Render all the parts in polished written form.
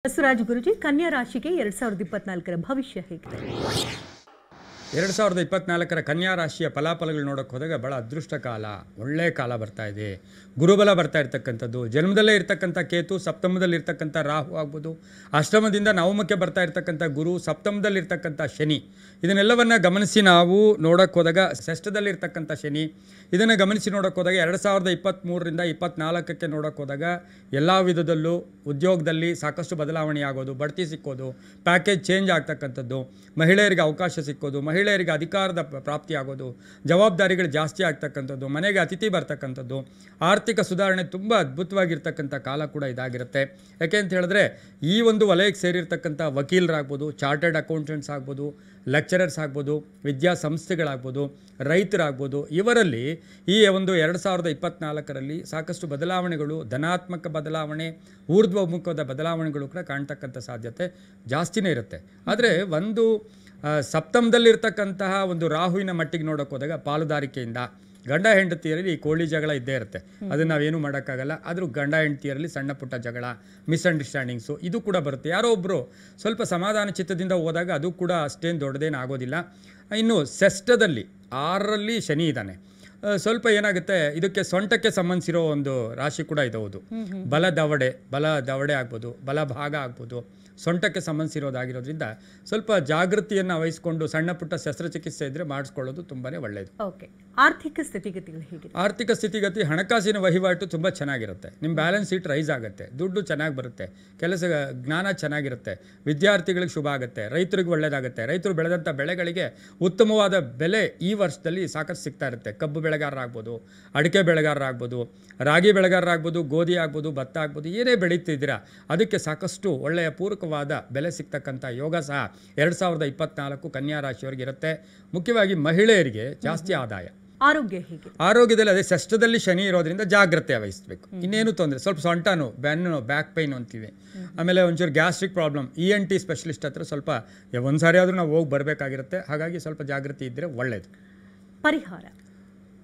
ಬಸವರಾಜ್ ಗುರುಜಿ, ಕನ್ಯಾ ರಾಶಿಗೆ 2024ರ ಭವಿಷ್ಯ ಹೇಗಿದೆ? 2024ರ ಕನ್ಯಾ ರಾಶಿಯ ಫಲಾಫಲಗಳು ನೋಡೋಕೆ ಹೋದಾಗ ಭಾಳ ಅದೃಷ್ಟ ಕಾಲ, ಒಳ್ಳೆಯ ಕಾಲ ಬರ್ತಾ ಇದೆ. ಗುರುಬಲ ಬರ್ತಾ ಇರ್ತಕ್ಕಂಥದ್ದು, ಜನ್ಮದಲ್ಲೇ ಇರ್ತಕ್ಕಂಥ ಕೇತು, ಸಪ್ತಮದಲ್ಲಿ ಇರ್ತಕ್ಕಂಥ ರಾಹು ಆಗ್ಬೋದು, ಅಷ್ಟಮದಿಂದ ನವಮಕ್ಕೆ ಬರ್ತಾ ಇರ್ತಕ್ಕಂಥ ಗುರು, ಸಪ್ತಮದಲ್ಲಿ ಇರ್ತಕ್ಕಂಥ ಶನಿ, ಇದನ್ನೆಲ್ಲವನ್ನು ಗಮನಿಸಿ ನಾವು ನೋಡೋಕೆ ಹೋದಾಗ ಷಷ್ಠದಲ್ಲಿರ್ತಕ್ಕಂಥ ಶನಿ, ಇದನ್ನು ಗಮನಿಸಿ ನೋಡೋಕೆ ಹೋದಾಗ 2023ರಿಂದ 24ಕ್ಕೆ ನೋಡೋಕೆ ಹೋದಾಗ ಎಲ್ಲ ವಿಧದಲ್ಲೂ ಉದ್ಯೋಗದಲ್ಲಿ ಸಾಕಷ್ಟು ಬದಲಾವಣೆ ಆಗೋದು, ಬಡ್ತಿ ಸಿಕ್ಕೋದು, ಪ್ಯಾಕೇಜ್ ಚೇಂಜ್ ಆಗ್ತಕ್ಕಂಥದ್ದು, ಮಹಿಳೆಯರಿಗೆ ಅವಕಾಶ ಸಿಕ್ಕೋದು, ಮಹಿಳೆಯರಿಗೆ ಅಧಿಕಾರದ ಪ್ರಾಪ್ತಿ ಆಗೋದು, ಜವಾಬ್ದಾರಿಗಳು ಜಾಸ್ತಿ ಆಗ್ತಕ್ಕಂಥದ್ದು, ಮನೆಗೆ ಅತಿಥಿ ಬರ್ತಕ್ಕಂಥದ್ದು, ಆರ್ಥಿಕ ಸುಧಾರಣೆ ತುಂಬ ಅದ್ಭುತವಾಗಿರ್ತಕ್ಕಂಥ ಕಾಲ ಕೂಡ ಇದಾಗಿರುತ್ತೆ. ಯಾಕೆ ಅಂತ ಹೇಳಿದ್ರೆ ಈ ಒಂದು ವಲಯಕ್ಕೆ ಸೇರಿರ್ತಕ್ಕಂಥ ವಕೀಲರಾಗ್ಬೋದು, ಚಾರ್ಟರ್ಡ್ ಅಕೌಂಟೆಂಟ್ಸ್ ಆಗ್ಬೋದು, ಲೆಕ್ಚರರ್ಸ್ ಆಗ್ಬೋದು, ವಿದ್ಯಾಸಂಸ್ಥೆಗಳಾಗ್ಬೋದು, ರೈತರಾಗ್ಬೋದು, ಇವರಲ್ಲಿ ಈ ಒಂದು 2024ರಲ್ಲಿ ಸಾಕಷ್ಟು ಬದಲಾವಣೆಗಳು, ಧನಾತ್ಮಕ ಬದಲಾವಣೆ, ಊರ್ಧ್ವಮುಖದ ಬದಲಾವಣೆಗಳು ಕೂಡ ಕಾಣ್ತಕ್ಕಂಥ ಸಾಧ್ಯತೆ ಜಾಸ್ತಿನೇ ಇರುತ್ತೆ. ಆದರೆ ಒಂದು ಸಪ್ತಮದಲ್ಲಿರ್ತಕ್ಕಂತಹ ಒಂದು ರಾಹುವಿನ ಮಟ್ಟಿಗೆ ನೋಡೋಕೆ ಹೋದಾಗ ಪಾಲುದಾರಿಕೆಯಿಂದ ಗಂಡ ಹೆಂಡತಿಯರಲ್ಲಿ ಈ ಕೋಳಿ ಜಗಳ ಇದ್ದೇ ಇರುತ್ತೆ. ಅದನ್ನು ನಾವೇನು ಮಾಡೋಕ್ಕಾಗಲ್ಲ. ಆದರೂ ಗಂಡ ಹೆಂಡತಿಯರಲ್ಲಿ ಸಣ್ಣ ಪುಟ್ಟ ಜಗಳ, ಮಿಸ್ಅಂಡರ್ಸ್ಟ್ಯಾಂಡಿಂಗ್ಸು ಇದು ಕೂಡ ಬರುತ್ತೆ. ಯಾರೋ ಒಬ್ಬರು ಸ್ವಲ್ಪ ಸಮಾಧಾನ ಚಿತ್ತದಿಂದ ಹೋದಾಗ ಅದು ಕೂಡ ಅಷ್ಟೇನು ದೊಡ್ಡದೇನು ಆಗೋದಿಲ್ಲ. ಇನ್ನು ಷಷ್ಠದಲ್ಲಿ 6ರಲ್ಲಿ ಶನಿ ಇದ್ದಾನೆ. ಸ್ವಲ್ಪ ಏನಾಗುತ್ತೆ, ಇದಕ್ಕೆ ಸೊಂಟಕ್ಕೆ ಸಂಬಂಧಿಸಿರೋ ಒಂದು ರಾಶಿ ಕೂಡ ಇದೆ. ಹೌದು, ಬಲ ದವಡೆ ಆಗ್ಬೋದು, ಬಲ ಭಾಗ ಆಗ್ಬೋದು, ಸೊಂಟಕ್ಕೆ ಸಂಬಂಧಿಸಿರೋದಾಗಿರೋದ್ರಿಂದ ಸ್ವಲ್ಪ ಜಾಗೃತಿಯನ್ನು ವಹಿಸಿಕೊಂಡು ಸಣ್ಣ ಪುಟ್ಟ ಶಸ್ತ್ರಚಿಕಿತ್ಸೆ ಇದ್ದರೆ ಮಾಡಿಸ್ಕೊಳ್ಳೋದು ತುಂಬಾ ಒಳ್ಳೆಯದು. ಓಕೆ, ಆರ್ಥಿಕ ಸ್ಥಿತಿಗತಿಗಳು ಹೇಗಿದೆ? ಆರ್ಥಿಕ ಸ್ಥಿತಿಗತಿ, ಹಣಕಾಸಿನ ವಹಿವಾಟು ತುಂಬ ಚೆನ್ನಾಗಿರುತ್ತೆ. ನಿಮ್ಮ ಬ್ಯಾಲೆನ್ಸ್ ಶೀಟ್ ರೈಸ್ ಆಗುತ್ತೆ, ದುಡ್ಡು ಚೆನ್ನಾಗಿ ಬರುತ್ತೆ, ಕೆಲಸ ಜ್ಞಾನ ಚೆನ್ನಾಗಿರುತ್ತೆ, ವಿದ್ಯಾರ್ಥಿಗಳಿಗೆ ಶುಭ ಆಗುತ್ತೆ, ರೈತರಿಗೆ ಒಳ್ಳೆಯದಾಗುತ್ತೆ. ರೈತರು ಬೆಳೆದಂಥ ಬೆಳೆಗಳಿಗೆ ಉತ್ತಮವಾದ ಬೆಲೆ ಈ ವರ್ಷದಲ್ಲಿ ಸಾಕಷ್ಟು ಸಿಗ್ತಾ ಇರುತ್ತೆ. ಕಬ್ಬು ಬೆಳೆಗಾರರಾಗ್ಬೋದು, ಅಡಿಕೆ ಬೆಳೆಗಾರರಾಗ್ಬೋದು, ರಾಗಿ ಬೆಳೆಗಾರರಾಗ್ಬೋದು, ಗೋಧಿ ಆಗ್ಬೋದು, ಭತ್ತ ಆಗ್ಬೋದು, ಏನೇ ಬೆಳೀತಿದ್ದೀರಾ ಅದಕ್ಕೆ ಸಾಕಷ್ಟು ಒಳ್ಳೆಯ ಪೂರಕವಾದ ಬೆಲೆ ಸಿಗ್ತಕ್ಕಂಥ ಯೋಗ ಸಹ 2024 ಕನ್ಯಾ ರಾಶಿಯವರಿಗೆ ಇರುತ್ತೆ. ಮುಖ್ಯವಾಗಿ ಮಹಿಳೆಯರಿಗೆ ಜಾಸ್ತಿ ಆದಾಯ. ಆರೋಗ್ಯ ಹೇಗೆ? ಆರೋಗ್ಯದಲ್ಲಿ ಅದೇ ಷಷ್ಠದಲ್ಲಿ ಶನಿ ಇರೋದ್ರಿಂದ ಜಾಗ್ರತೆ ವಹಿಸಬೇಕು. ಇನ್ನೇನು ತೊಂದರೆ, ಸ್ವಲ್ಪ ಸೊಂಟನು, ಬೆನ್ನು, ಬ್ಯಾಕ್ ಪೈನ್ ಅಂತೀವಿ, ಆಮೇಲೆ ಒಂಚೂರು ಗ್ಯಾಸ್ಟ್ರಿಕ್ ಪ್ರಾಬ್ಲಮ್, ENT ಸ್ಪೆಷಲಿಸ್ಟ್ ಹತ್ರ ಸ್ವಲ್ಪ ಒಂದು ಸಾರಿ ಆದರೂ ನಾವು ಹೋಗಿ ಬರಬೇಕಾಗಿರುತ್ತೆ. ಹಾಗಾಗಿ ಸ್ವಲ್ಪ ಜಾಗೃತಿ ಇದ್ದರೆ ಒಳ್ಳೆಯದು.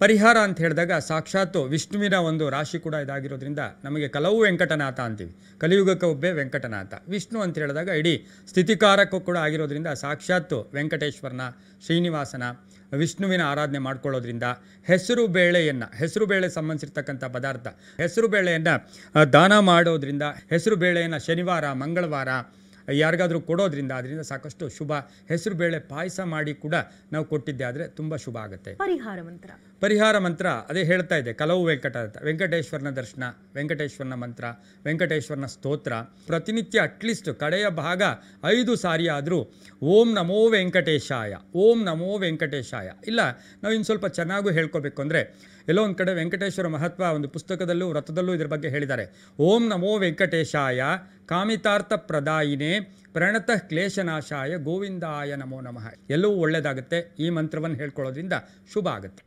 ಪರಿಹಾರ ಅಂತ ಹೇಳಿದಾಗ ಸಾಕ್ಷಾತ್ತು ವಿಷ್ಣುವಿನ ಒಂದು ರಾಶಿ ಕೂಡ ಇದಾಗಿರೋದ್ರಿಂದ ನಮಗೆ ಕಲವು ವೆಂಕಟನಾಥ ಅಂತೀವಿ. ಕಲಿಯುಗಕ್ಕೆ ಒಬ್ಬೇ ವೆಂಕಟನಾಥ. ವಿಷ್ಣು ಅಂತ ಹೇಳಿದಾಗ ಇಡೀ ಸ್ಥಿತಿಕಾರಕ್ಕೂ ಕೂಡ ಆಗಿರೋದ್ರಿಂದ ಸಾಕ್ಷಾತ್ತು ವೆಂಕಟೇಶ್ವರನ, ಶ್ರೀನಿವಾಸನ, ವಿಷ್ಣುವಿನ ಆರಾಧನೆ ಮಾಡ್ಕೊಳ್ಳೋದ್ರಿಂದ ಹೆಸರು ಬೇಳೆ ಸಂಬಂಧಿಸಿರ್ತಕ್ಕಂಥ ಪದಾರ್ಥ, ಹೆಸರು ಬೇಳೆಯನ್ನು ದಾನ ಮಾಡೋದ್ರಿಂದ, ಹೆಸರು ಬೇಳೆಯನ್ನು ಶನಿವಾರ, ಮಂಗಳವಾರ ಯಾರಿಗಾದರೂ ಕೊಡೋದ್ರಿಂದ ಅದರಿಂದ ಸಾಕಷ್ಟು ಶುಭ. ಹೆಸರು ಬೇಳೆ ಪಾಯಸ ಮಾಡಿ ಕೂಡ ನಾವು ಕೊಟ್ಟಿದ್ದೆ ಆದರೆ ತುಂಬ ಶುಭ ಆಗುತ್ತೆ. ಪರಿಹಾರ ಮಂತ್ರ ಅದೇ ಹೇಳ್ತಾ ಇದೆ, ಕಲವು ವೆಂಕಟನಾಥ, ವೆಂಕಟೇಶ್ವರನ ದರ್ಶನ, ವೆಂಕಟೇಶ್ವರನ ಮಂತ್ರ, ವೆಂಕಟೇಶ್ವರನ ಸ್ತೋತ್ರ ಪ್ರತಿನಿತ್ಯ ಅಟ್ಲೀಸ್ಟ್ ಕಡೆಯ ಭಾಗ 5 ಸಾರಿ ಆದರೂ ಓಂ ನಮೋ ವೆಂಕಟೇಶಾಯ, ಓಂ ನಮೋ ವೆಂಕಟೇಶಾಯ. ಇಲ್ಲ ನಾವು ಇನ್ನು ಸ್ವಲ್ಪ ಚೆನ್ನಾಗೂ ಹೇಳ್ಕೋಬೇಕು ಅಂದರೆ ಎಲ್ಲೋ ಒಂದು ಕಡೆ ವೆಂಕಟೇಶ್ವರ ಮಹತ್ವ ಒಂದು ಪುಸ್ತಕದಲ್ಲೂ ವ್ರತದಲ್ಲೂ ಇದ್ರ ಬಗ್ಗೆ ಹೇಳಿದ್ದಾರೆ. ಓಂ ನಮೋ ವೆಂಕಟೇಶಾಯ ಕಾಮಿತಾರ್ಥ ಪ್ರದಾಯಿನೇ ಪ್ರಣತಃ ಕ್ಲೇಶನಾಶಾಯ ಗೋವಿಂದಾಯ ನಮೋ ನಮಃ. ಎಲ್ಲವೂ ಒಳ್ಳೆಯದಾಗುತ್ತೆ. ಈ ಮಂತ್ರವನ್ನು ಹೇಳ್ಕೊಳ್ಳೋದ್ರಿಂದ ಶುಭ ಆಗುತ್ತೆ.